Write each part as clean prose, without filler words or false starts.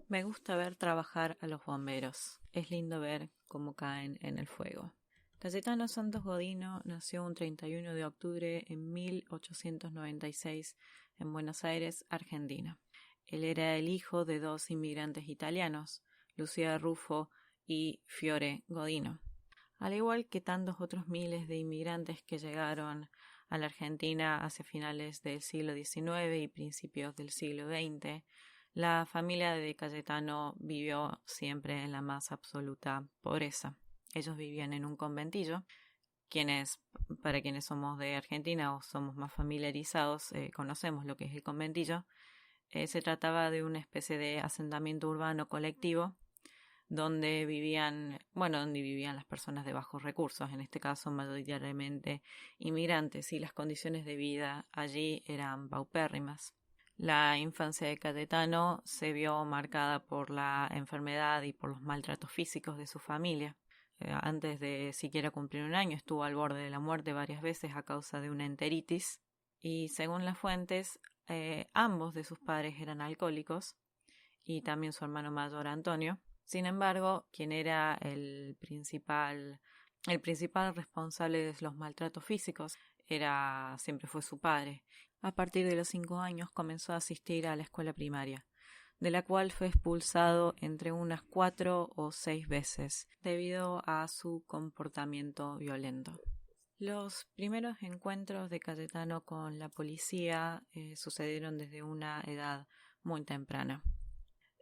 Me gusta ver trabajar a los bomberos. Es lindo ver cómo caen en el fuego. Cayetano Santos Godino nació un 31 de octubre en 1896 en Buenos Aires, Argentina. Él era el hijo de dos inmigrantes italianos, Lucia Ruffo y Fiore Godino. Al igual que tantos otros miles de inmigrantes que llegaron a la Argentina hacia finales del siglo XIX y principios del siglo XX, la familia de Cayetano vivió siempre en la más absoluta pobreza. Ellos vivían en un conventillo. Para quienes somos de Argentina o somos más familiarizados, conocemos lo que es el conventillo. Se trataba de una especie de asentamiento urbano colectivo donde vivían las personas de bajos recursos, en este caso mayoritariamente inmigrantes, y las condiciones de vida allí eran paupérrimas. La infancia de Cayetano se vio marcada por la enfermedad y por los maltratos físicos de su familia. Antes de siquiera cumplir un año estuvo al borde de la muerte varias veces a causa de una enteritis, y según las fuentes, ambos de sus padres eran alcohólicos y también su hermano mayor Antonio. Sin embargo, quien era el principal responsable de los maltratos físicos siempre fue su padre. A partir de los 5 años comenzó a asistir a la escuela primaria, de la cual fue expulsado entre unas 4 o 6 veces debido a su comportamiento violento. Los primeros encuentros de Cayetano con la policía sucedieron desde una edad muy temprana.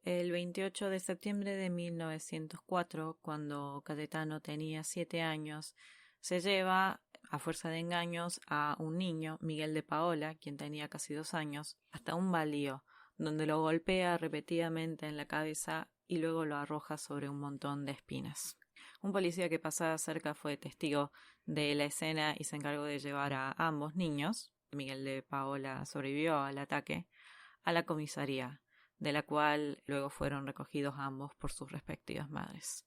El 28 de septiembre de 1904, cuando Cayetano tenía 7 años, se lleva, a fuerza de engaños, a un niño, Miguel de Paola, quien tenía casi 2 años, hasta un baldío, donde lo golpea repetidamente en la cabeza y luego lo arroja sobre un montón de espinas. Un policía que pasaba cerca fue testigo de la escena y se encargó de llevar a ambos niños, Miguel de Paola sobrevivió al ataque, a la comisaría, de la cual luego fueron recogidos ambos por sus respectivas madres.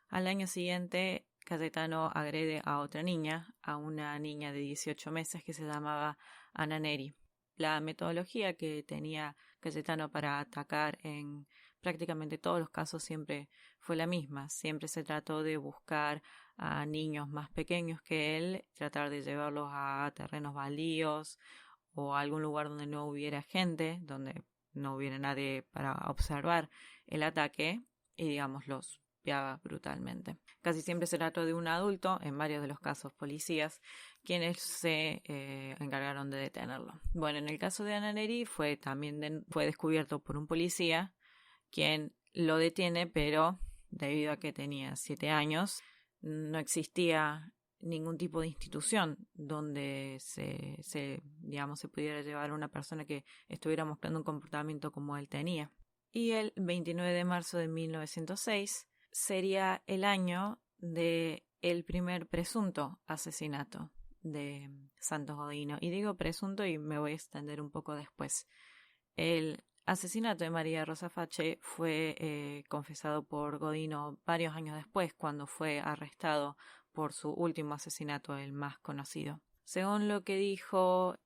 Al año siguiente, Cayetano agrede a otra niña, a una niña de 18 meses que se llamaba Ana Neri. La metodología que tenía Cayetano para atacar en prácticamente todos los casos siempre fue la misma. Siempre se trató de buscar a niños más pequeños que él, tratar de llevarlos a terrenos baldíos o a algún lugar donde no hubiera gente, donde no hubiera nadie para observar el ataque, y digamos los golpeaba brutalmente. Casi siempre se trató de un adulto, en varios de los casos policías, quienes se encargaron de detenerlo. Bueno, en el caso de Ana Neri fue descubierto por un policía, quien lo detiene, pero debido a que tenía 7 años, no existía ningún tipo de institución donde se pudiera llevar a una persona que estuviera mostrando un comportamiento como él tenía. Y el 29 de marzo de 1906 sería el año de el primer presunto asesinato de Santos Godino. Y digo presunto y me voy a extender un poco después. El asesinato de María Rosa Fache fue confesado por Godino varios años después, cuando fue arrestado por su último asesinato, el más conocido. Según lo que dijo,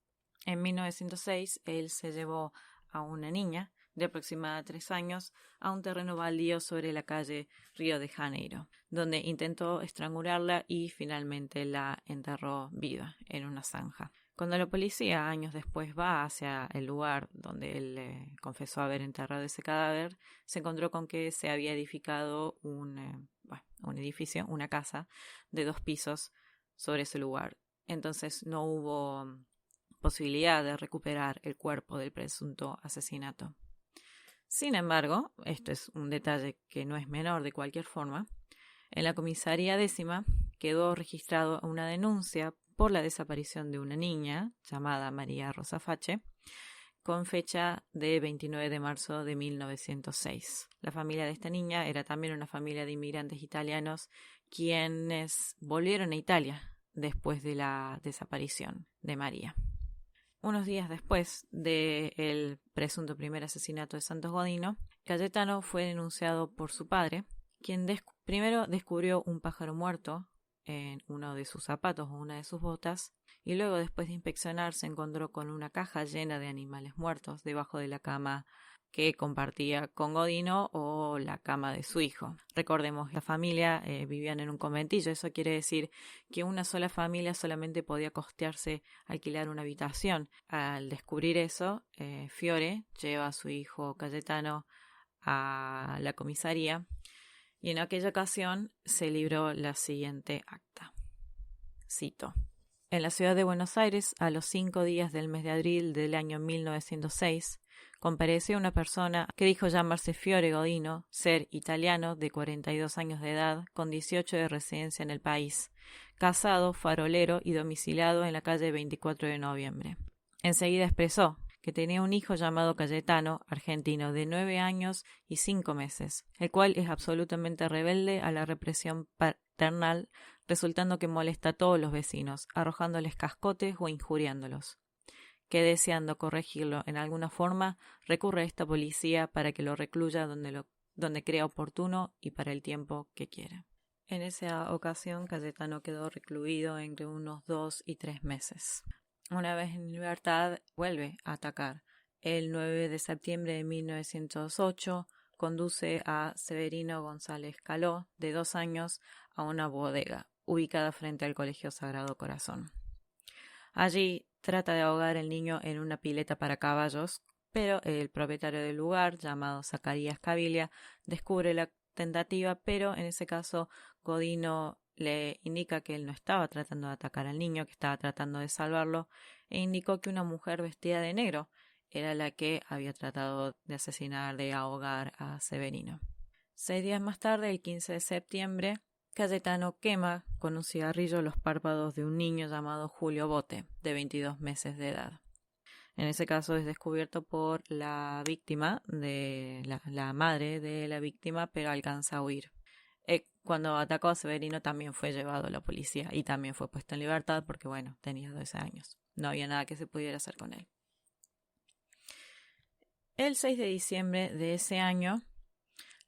en 1906 él se llevó a una niña de aproximadamente 3 años a un terreno baldío sobre la calle Río de Janeiro, donde intentó estrangularla y finalmente la enterró viva en una zanja. Cuando la policía años después va hacia el lugar donde él confesó haber enterrado ese cadáver, se encontró con que se había edificado un edificio, una casa de 2 pisos sobre ese lugar. Entonces no hubo posibilidad de recuperar el cuerpo del presunto asesinato. Sin embargo, esto es un detalle que no es menor de cualquier forma, en la comisaría 10ª quedó registrado una denuncia por la desaparición de una niña llamada María Rosa Fache, con fecha de 29 de marzo de 1906. La familia de esta niña era también una familia de inmigrantes italianos quienes volvieron a Italia después de la desaparición de María. Unos días después del presunto primer asesinato de Santos Godino, Cayetano fue denunciado por su padre, quien primero descubrió un pájaro muerto en uno de sus zapatos o una de sus botas, y luego, después de inspeccionar, se encontró con una caja llena de animales muertos debajo de la cama que compartía con Godino o la cama de su hijo. Recordemos, la familia vivían en un conventillo, eso quiere decir que una sola familia solamente podía costearse alquilar una habitación. Al descubrir eso, Fiore lleva a su hijo Cayetano a la comisaría y en aquella ocasión se libró la siguiente acta. Cito: en la ciudad de Buenos Aires, a los 5 días del mes de abril del año 1906, compareció una persona que dijo llamarse Fiore Godino, ser italiano de 42 años de edad, con 18 de residencia en el país, casado, farolero y domiciliado en la calle 24 de noviembre. Enseguida expresó que tenía un hijo llamado Cayetano, argentino, de 9 años y 5 meses, el cual es absolutamente rebelde a la represión paternal, resultando que molesta a todos los vecinos, arrojándoles cascotes o injuriándolos, que deseando corregirlo en alguna forma, recurre a esta policía para que lo recluya donde crea oportuno y para el tiempo que quiera. En esa ocasión, Cayetano quedó recluido entre unos 2 y 3 meses. Una vez en libertad, vuelve a atacar. El 9 de septiembre de 1908 conduce a Severino González Caló, de 2 años, a una bodega ubicada frente al Colegio Sagrado Corazón. Allí trata de ahogar al niño en una pileta para caballos, pero el propietario del lugar, llamado Zacarías Caviglia, descubre la tentativa, pero en ese caso Godino le indica que él no estaba tratando de atacar al niño, que estaba tratando de salvarlo, e indicó que una mujer vestida de negro era la que había tratado de asesinar, de ahogar a Severino. 6 días más tarde, el 15 de septiembre, Cayetano quema con un cigarrillo los párpados de un niño llamado Julio Bote, de 22 meses de edad. En ese caso es descubierto por la víctima, la madre de la víctima, pero alcanza a huir. Cuando atacó a Severino también fue llevado a la policía y también fue puesto en libertad porque, bueno, tenía 12 años. No había nada que se pudiera hacer con él. El 6 de diciembre de ese año,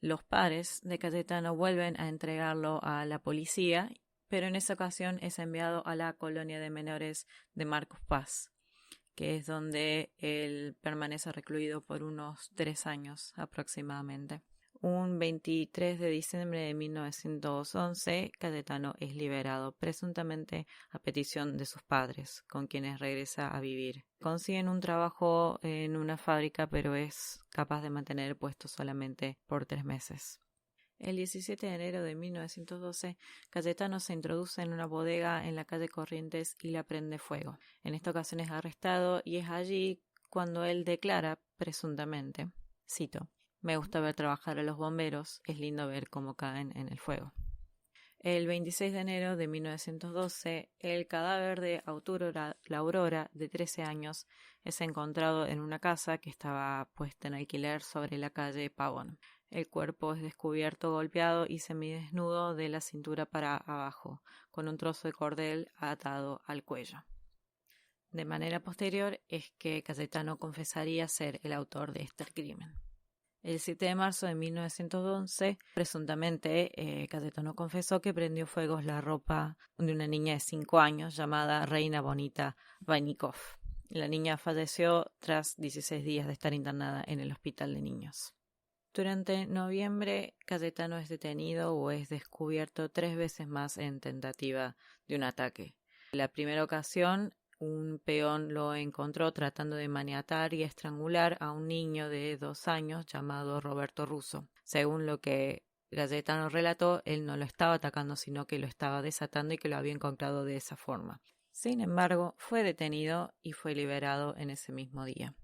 los padres de Cayetano vuelven a entregarlo a la policía, pero en esa ocasión es enviado a la colonia de menores de Marcos Paz, que es donde él permanece recluido por unos 3 años aproximadamente. Un 23 de diciembre de 1911, Cayetano es liberado, presuntamente a petición de sus padres, con quienes regresa a vivir. Consiguen un trabajo en una fábrica, pero es capaz de mantener el puesto solamente por 3 meses. El 17 de enero de 1912, Cayetano se introduce en una bodega en la calle Corrientes y la prende fuego. En esta ocasión es arrestado y es allí cuando él declara, presuntamente, cito: me gusta ver trabajar a los bomberos, es lindo ver cómo caen en el fuego. El 26 de enero de 1912, el cadáver de Arturo La Aurora, de 13 años, es encontrado en una casa que estaba puesta en alquiler sobre la calle Pavón. El cuerpo es descubierto golpeado y semidesnudo de la cintura para abajo, con un trozo de cordel atado al cuello. De manera posterior es que Cayetano confesaría ser el autor de este crimen. El 7 de marzo de 1911, presuntamente, Cayetano confesó que prendió fuegos la ropa de una niña de 5 años llamada Reina Bonita Vainikov. La niña falleció tras 16 días de estar internada en el hospital de niños. Durante noviembre, Cayetano es detenido o es descubierto 3 veces más en tentativa de un ataque. La primera ocasión, un peón lo encontró tratando de maniatar y estrangular a un niño de 2 años llamado Roberto Russo. Según lo que Cayetano relató, él no lo estaba atacando, sino que lo estaba desatando y que lo había encontrado de esa forma. Sin embargo, fue detenido y fue liberado en ese mismo día.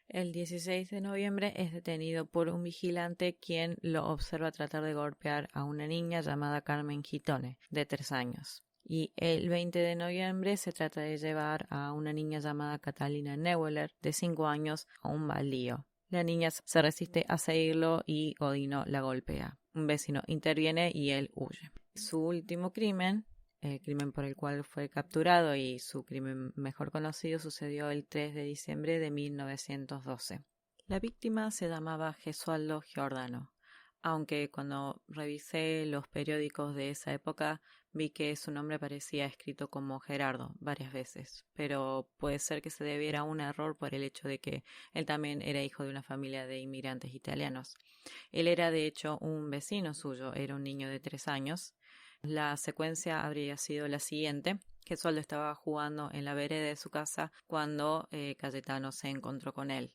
El 16 de noviembre es detenido por un vigilante quien lo observa tratar de golpear a una niña llamada Carmen Gitone, de 3 años. Y el 20 de noviembre se trata de llevar a una niña llamada Catalina Neuweller, de 5 años, a un baldío. La niña se resiste a seguirlo y Godino la golpea. Un vecino interviene y él huye. Su último crimen, el crimen por el cual fue capturado y su crimen mejor conocido, sucedió el 3 de diciembre de 1912. La víctima se llamaba Gesualdo Giordano, aunque cuando revisé los periódicos de esa época Vi que su nombre aparecía escrito como Gerardo varias veces, pero puede ser que se debiera a un error por el hecho de que él también era hijo de una familia de inmigrantes italianos. Él era de hecho un vecino suyo, era un niño de 3 años. La secuencia habría sido la siguiente. Gesualdo estaba jugando en la vereda de su casa cuando Cayetano se encontró con él.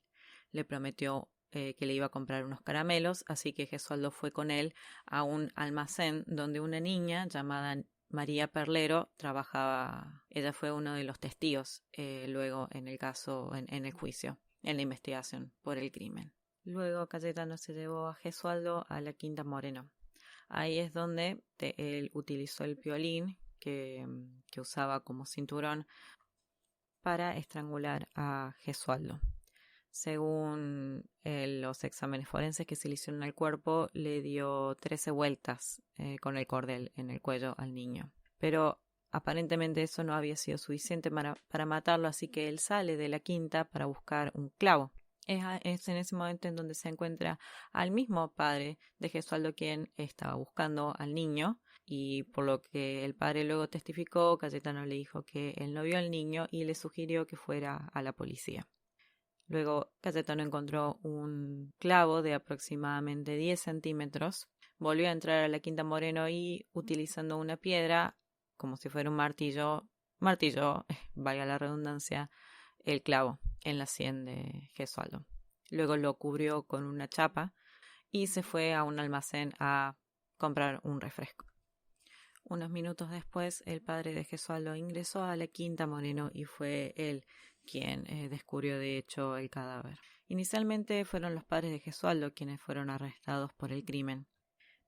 Le prometió que le iba a comprar unos caramelos, así que Gesualdo fue con él a un almacén donde una niña llamada María Perlero trabajaba. Ella fue uno de los testigos luego en el caso, en el juicio, en la investigación por el crimen. Luego Cayetano se llevó a Gesualdo a la Quinta Moreno. Ahí es donde él utilizó el violín que usaba como cinturón para estrangular a Gesualdo. Según los exámenes forenses que se le hicieron al cuerpo, le dio 13 vueltas con el cordel en el cuello al niño. Pero aparentemente eso no había sido suficiente para matarlo, así que él sale de la quinta para buscar un clavo. Es en ese momento en donde se encuentra al mismo padre de Gesualdo quien estaba buscando al niño, y por lo que el padre luego testificó, Cayetano le dijo que él no vio al niño y le sugirió que fuera a la policía. Luego Cayetano encontró un clavo de aproximadamente 10 centímetros, volvió a entrar a la Quinta Moreno y, utilizando una piedra, como si fuera un martillo, valga la redundancia, el clavo en la sien de Gesualdo. Luego lo cubrió con una chapa y se fue a un almacén a comprar un refresco. Unos minutos después, el padre de Gesualdo ingresó a la Quinta Moreno y fue él quien descubrió de hecho el cadáver. Inicialmente fueron los padres de Gesualdo quienes fueron arrestados por el crimen.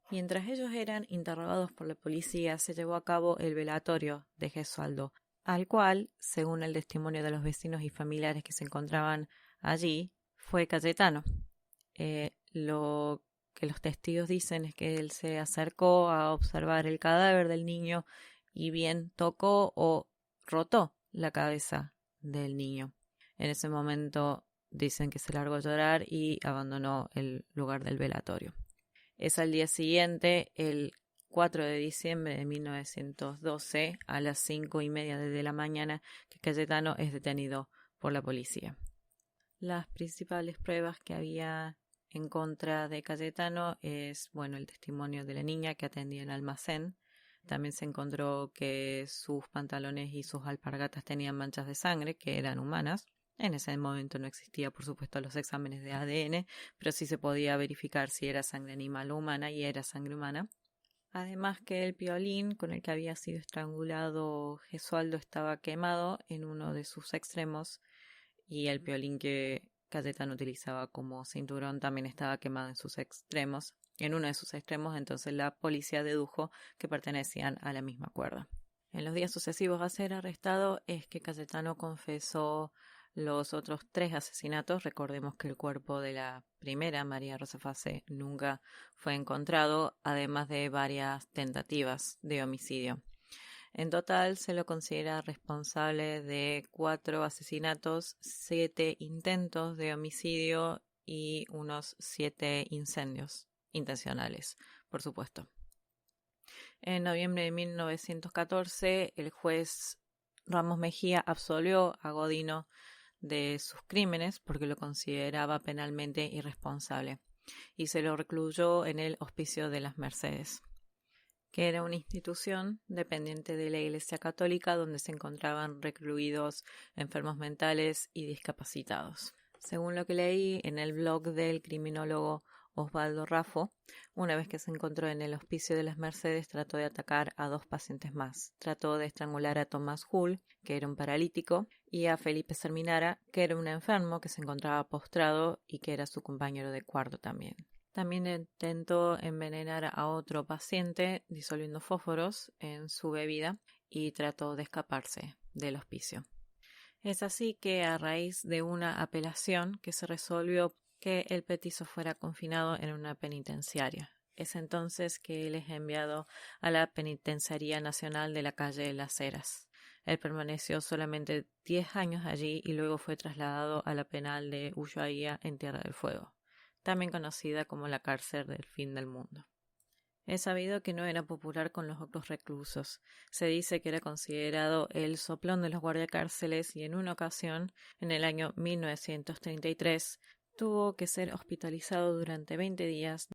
Mientras ellos eran interrogados por la policía, se llevó a cabo el velatorio de Gesualdo, al cual, según el testimonio de los vecinos y familiares que se encontraban allí, fue Cayetano. Lo que los testigos dicen es que él se acercó a observar el cadáver del niño y bien tocó o rotó la cabeza del niño. En ese momento dicen que se largó a llorar y abandonó el lugar del velatorio. Es al día siguiente, el 4 de diciembre de 1912, a las 5:30 de la mañana, que Cayetano es detenido por la policía. Las principales pruebas que había en contra de Cayetano es, el testimonio de la niña que atendía el almacén. También se encontró que sus pantalones y sus alpargatas tenían manchas de sangre que eran humanas. En ese momento no existía, por supuesto, los exámenes de ADN, pero sí se podía verificar si era sangre animal o humana, y era sangre humana. Además que el violín con el que había sido estrangulado Gesualdo estaba quemado en uno de sus extremos, y el violín que Cayetano utilizaba como cinturón también estaba quemado en uno de sus extremos, entonces la policía dedujo que pertenecían a la misma cuerda. En los días sucesivos a ser arrestado es que Cayetano confesó los otros 3 asesinatos. Recordemos que el cuerpo de la primera, María Rosa Facé, nunca fue encontrado, además de varias tentativas de homicidio. En total se lo considera responsable de 4 asesinatos, 7 intentos de homicidio y unos 7 incendios intencionales, por supuesto. En noviembre de 1914, el juez Ramos Mejía absolvió a Godino de sus crímenes porque lo consideraba penalmente irresponsable, y se lo recluyó en el Hospicio de las Mercedes, que era una institución dependiente de la Iglesia Católica donde se encontraban recluidos enfermos mentales y discapacitados. Según lo que leí en el blog del criminólogo Osvaldo Raffo, una vez que se encontró en el Hospicio de las Mercedes, trató de atacar a 2 pacientes más. Trató de estrangular a Tomás Hull, que era un paralítico, y a Felipe Serminara, que era un enfermo que se encontraba postrado y que era su compañero de cuarto también. También intentó envenenar a otro paciente disolviendo fósforos en su bebida y trató de escaparse del hospicio. Es así que, a raíz de una apelación, que se resolvió que el petizo fuera confinado en una penitenciaria. Es entonces que él es enviado a la Penitenciaría Nacional de la calle de Las Heras. Él permaneció solamente 10 años allí y luego fue trasladado a la penal de Ushuaia en Tierra del Fuego, también conocida como la cárcel del fin del mundo. Es sabido que no era popular con los otros reclusos. Se dice que era considerado el soplón de los guardiacárceles y en una ocasión, en el año 1933, tuvo que ser hospitalizado durante 20 días